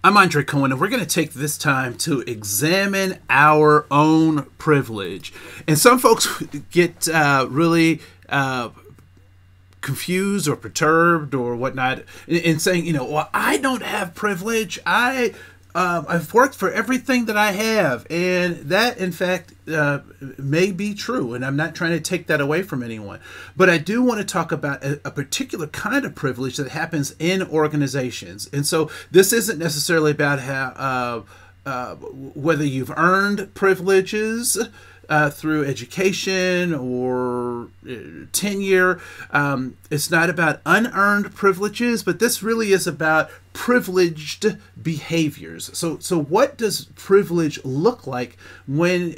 I'm Andre Koen, and we're going to take this time to examine our own privilege. And some folks get really confused or perturbed or whatnot in saying, you know, well, I don't have privilege. I've worked for everything that I have, and that, in fact, may be true, and I'm not trying to take that away from anyone. But I do want to talk about a particular kind of privilege that happens in organizations. And so this isn't necessarily about how whether you've earned privileges through education or tenure. It's not about unearned privileges, but this really is about privileged behaviors. So what does privilege look like when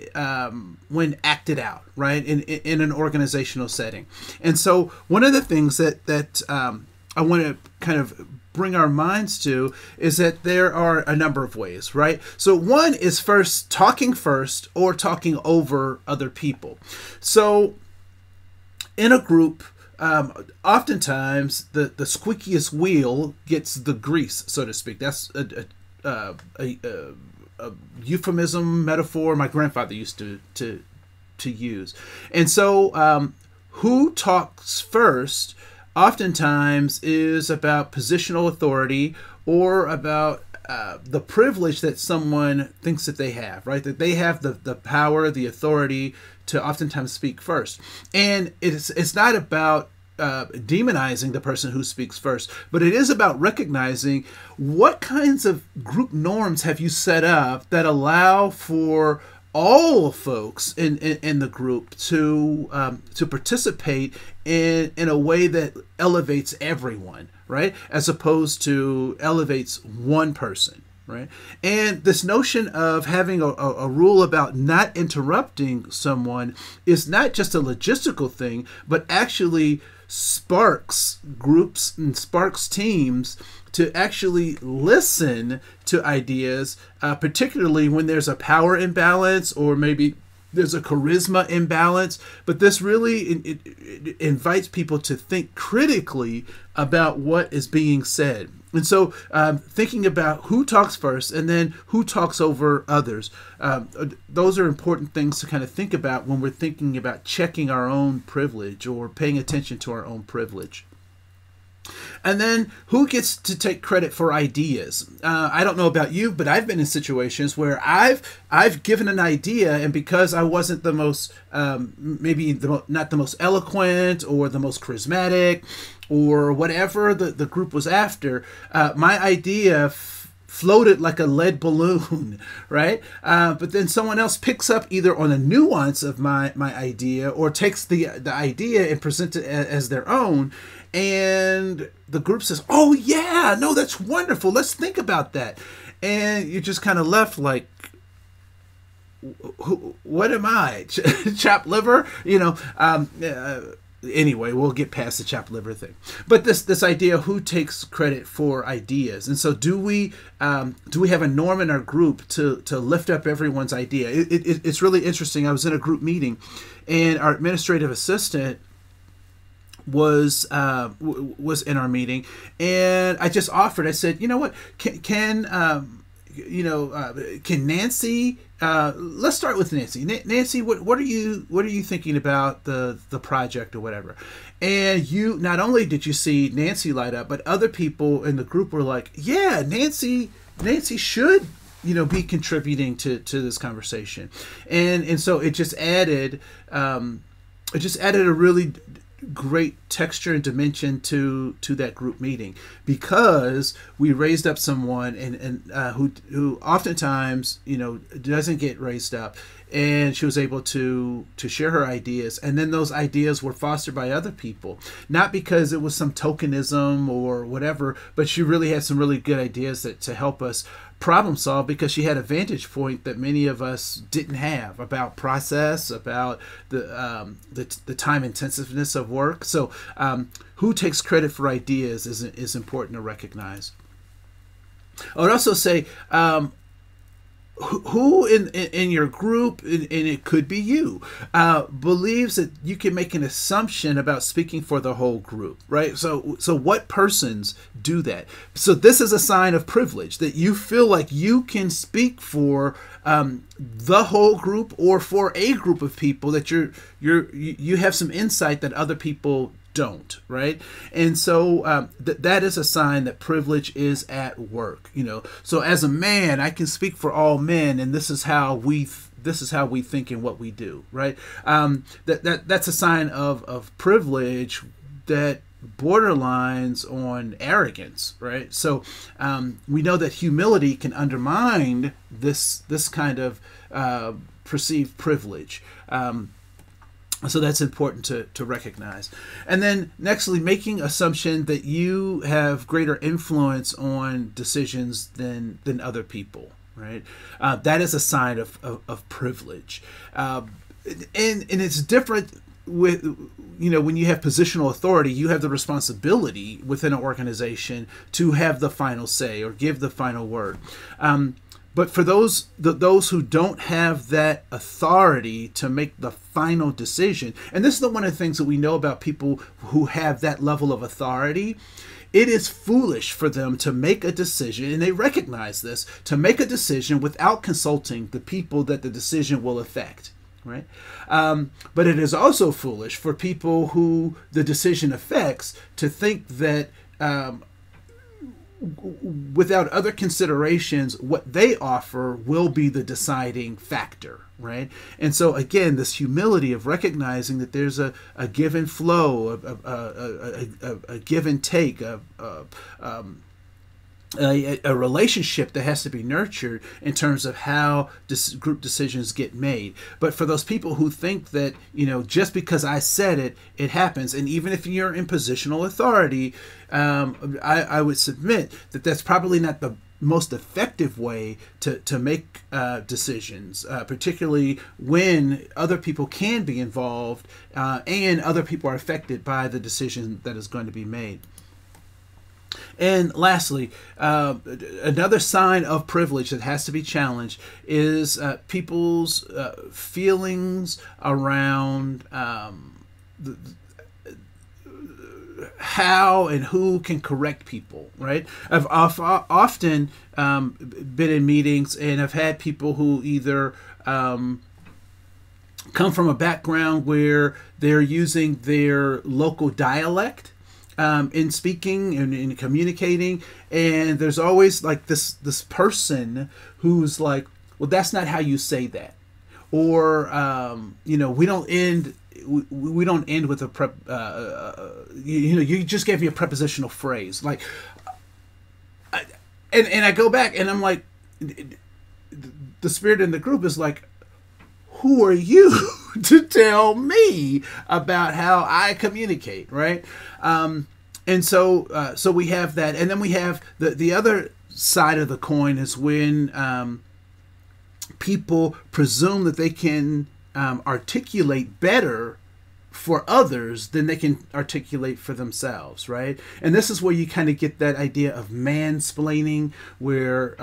acted out, right, in an organizational setting? And so one of the things that I want to kind of bring our minds to is that there are a number of ways, right? So one is talking first or talking over other people. So in a group, oftentimes the squeakiest wheel gets the grease, so to speak. That's a euphemism, metaphor my grandfather used to use. And so who talks first oftentimes is about positional authority or about the privilege that someone thinks that they have, right? That they have the power, the authority to oftentimes speak first. And it's not about demonizing the person who speaks first, but it is about recognizing what kinds of group norms have you set up that allow for all folks in the group to participate in a way that elevates everyone, right? As opposed to elevates one person, right? And this notion of having a rule about not interrupting someone is not just a logistical thing, but actually sparks groups and sparks teams to actually listen to ideas, particularly when there's a power imbalance or maybe there's a charisma imbalance. But this really it invites people to think critically about what is being said. And so thinking about who talks first and then who talks over others, those are important things to kind of think about when we're thinking about checking our own privilege or paying attention to our own privilege. And then who gets to take credit for ideas? I don't know about you, but I've been in situations where I've given an idea, and because I wasn't the most, not the most eloquent or the most charismatic or whatever the group was after, my idea floated like a lead balloon, right? But then someone else picks up either on a nuance of my idea or takes the idea and presents it as their own. And the group says, oh yeah, no, that's wonderful. Let's think about that. And you're just kind of left like, what am I? Chopped liver? You know, anyway, we'll get past the chopped liver thing. But this idea of who takes credit for ideas. And so do we have a norm in our group to lift up everyone's idea? It's really interesting. I was in a group meeting and our administrative assistant was in our meeting, and I just offered. I said, you know what, can Nancy? Let's start with Nancy. Nancy, what are you thinking about the project or whatever? And you not only did you see Nancy light up, but other people in the group were like, yeah, Nancy should be contributing to this conversation, and so it just added a really great texture and dimension to that group meeting, because we raised up someone and who oftentimes doesn't get raised up, and she was able to share her ideas, and then those ideas were fostered by other people, not because it was some tokenism or whatever, but she really had some really good ideas to help us problem solve, because she had a vantage point that many of us didn't have about process, about the time intensiveness of work. So who takes credit for ideas is important to recognize. I would also say who in your group, and it could be you, believes that you can make an assumption about speaking for the whole group, right? So what persons do that? So this is a sign of privilege, that you feel like you can speak for the whole group, or for a group of people, that you have some insight that other people don't, right? And so that is a sign that privilege is at work. So as a man, I can speak for all men, and this is how we think and what we do, right? That's a sign of privilege that borderlines on arrogance, right? So we know that humility can undermine this kind of perceived privilege. So that's important to recognize. And then nextly, making assumption that you have greater influence on decisions than other people, right? That is a sign of privilege. And it's different with, when you have positional authority, you have the responsibility within an organization to have the final say or give the final word. But for those who don't have that authority to make the final decision, and this is one of the things that we know about people who have that level of authority, it is foolish for them to make a decision, and they recognize this, to make a decision without consulting the people that the decision will affect, right? But it is also foolish for people who the decision affects to think that without other considerations, what they offer will be the deciding factor, right? And so again, this humility of recognizing that there's a give and flow, a give and take, a relationship that has to be nurtured in terms of how group decisions get made. But for those people who think that, just because I said it, it happens, and even if you're in positional authority, I would submit that that's probably not the most effective way to make decisions, particularly when other people can be involved and other people are affected by the decision that is going to be made. And lastly, another sign of privilege that has to be challenged is people's feelings around how and who can correct people, right? I've often been in meetings and I've had people who either come from a background where they're using their local dialect in speaking and in communicating, and there's always like this person who's like, well, that's not how you say that, or we don't end with a you just gave me a prepositional phrase, like, and I go back and I'm like, the spirit in the group is like, who are you to tell me about how I communicate, right? And so we have that, and then we have the other side of the coin is when people presume that they can articulate better for others than they can articulate for themselves, right? And this is where you kind of get that idea of mansplaining, where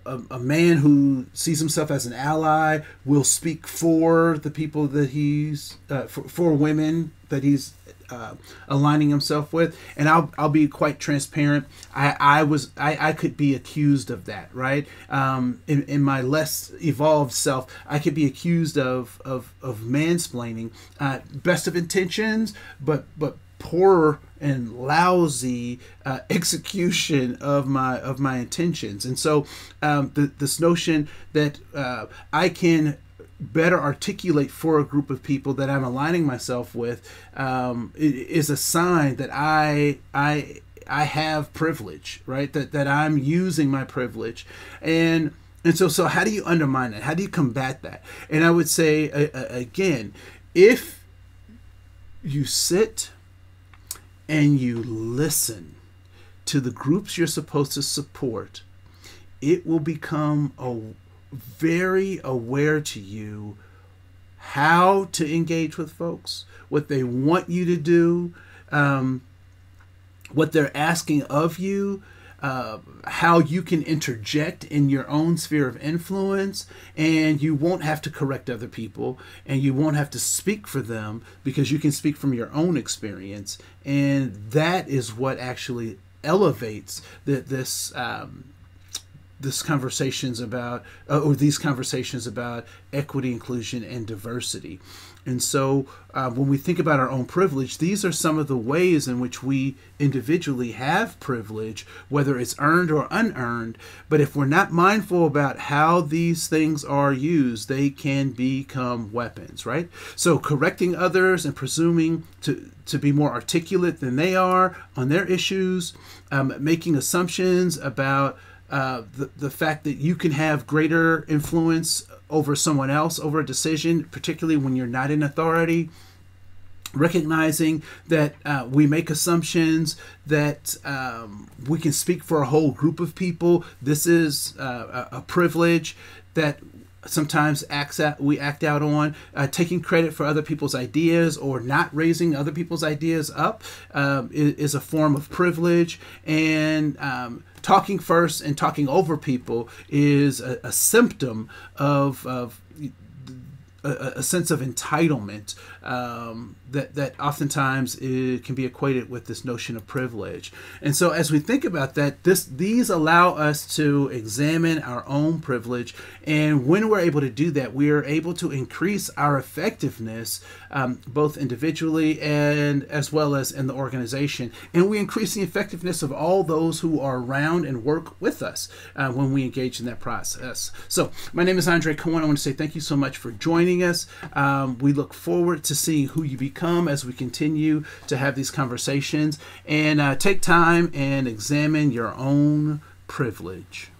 a man who sees himself as an ally will speak for the people that he's for women that he's aligning himself with. And I'll be quite transparent. I could be accused of that, right? In my less evolved self, I could be accused of mansplaining. Best of intentions, but poor and lousy execution of my intentions. And so this notion that I can better articulate for a group of people that I'm aligning myself with is a sign that I have privilege, right? That I'm using my privilege. And so how do you undermine that? How do you combat that? And I would say, again, if you sit and you listen to the groups you're supposed to support, it will become very aware to you how to engage with folks, what they want you to do, what they're asking of you. how you can interject in your own sphere of influence, and you won't have to correct other people, and you won't have to speak for them, because you can speak from your own experience. And that is what actually elevates this conversations about or these conversations about equity, inclusion, and diversity. And so when we think about our own privilege, these are some of the ways in which we individually have privilege, whether it's earned or unearned. But if we're not mindful about how these things are used, they can become weapons, right? So correcting others and presuming to be more articulate than they are on their issues, making assumptions about the fact that you can have greater influence over someone else, over a decision, particularly when you're not in authority. Recognizing that we make assumptions that we can speak for a whole group of people. This is a privilege that sometimes we act out on. Taking credit for other people's ideas or not raising other people's ideas up is a form of privilege. And talking first and talking over people is a symptom of a sense of entitlement that oftentimes it can be equated with this notion of privilege. And so as we think about that, these allow us to examine our own privilege. And when we're able to do that, we are able to increase our effectiveness, both individually and as well as in the organization. And we increase the effectiveness of all those who are around and work with us when we engage in that process. So my name is Andre Koen. I want to say thank you so much for joining us. We look forward to seeing who you become as we continue to have these conversations, and take time and examine your own privilege.